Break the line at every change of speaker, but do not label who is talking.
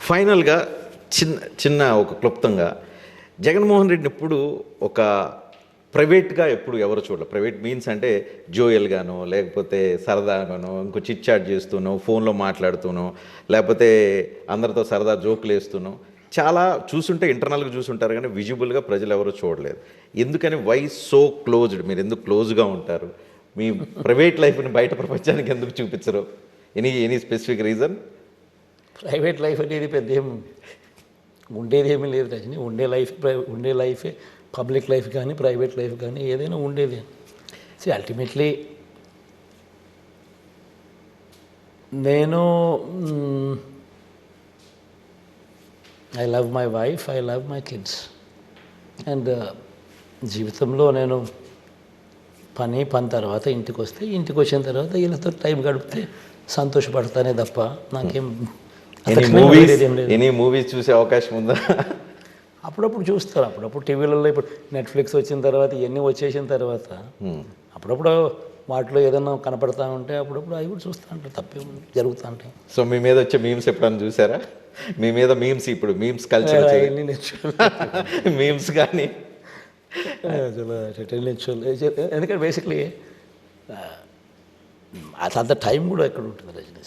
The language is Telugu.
ఫైనల్గా చిన్న చిన్న ఒక క్లుప్తంగా జగన్మోహన్ రెడ్డిని ఎప్పుడు ఒక ప్రైవేట్గా ఎప్పుడు ఎవరు చూడలేదు. ప్రైవేట్ మీన్స్ అంటే జోయల్గానో లేకపోతే సరదాగానో ఇంకో చిట్ చాట్ చేస్తూనో ఫోన్లో మాట్లాడుతూనో లేకపోతే అందరితో సరదా జోకులు వేస్తూనో చాలా చూసుంటే ఇంటర్నల్గా చూసుంటారు కానీ విజిబుల్గా ప్రజలు ఎవరు చూడలేదు. ఎందుకని వై సో క్లోజ్డ్? మీరు ఎందుకు క్లోజ్గా ఉంటారు? మీ ప్రైవేట్ లైఫ్ని బయట ప్రపంచానికి ఎందుకు చూపించరు? Any specific reason?
Private life అనేది పెద్ద ఏం ఉండేదేమీ లేదు రజని. ఉండే లైఫే పబ్లిక్ లైఫ్ కానీ ప్రైవేట్ లైఫ్ కానీ ఏదైనా ఉండేది. అల్టిమేట్లీ నేను I love my wife, I love my kids. And జీవితంలో నేను పని తర్వాత ఇంటికి వస్తే, ఇంటికి వచ్చిన తర్వాత వీళ్ళతో టైం గడిపితే సంతోషపడతానే తప్ప నాకేం
ఎనీ మూవీస్ చూసే అవకాశం ఉందా?
అప్పుడప్పుడు చూస్తారు. అప్పుడప్పుడు టీవీలలో ఇప్పుడు నెట్ఫ్లిక్స్ వచ్చిన తర్వాత ఇవన్నీ వచ్చేసిన తర్వాత అప్పుడప్పుడు వాటిలో ఏదైనా కనపడతా ఉంటే అప్పుడప్పుడు అవి కూడా చూస్తూ ఉంటాయి. తప్పే జరుగుతూ ఉంటాయి.
సో మీ మీద వచ్చే మీమ్స్ ఎప్పుడన్నా చూసారా? మీ మీద మీమ్స్ ఇప్పుడు మీమ్స్ కల్చర్ మీమ్స్ కానీ
ఎందుకంటే బేసిక్లీ అంత టైం కూడా ఎక్కడ ఉంటుంది రజనీ.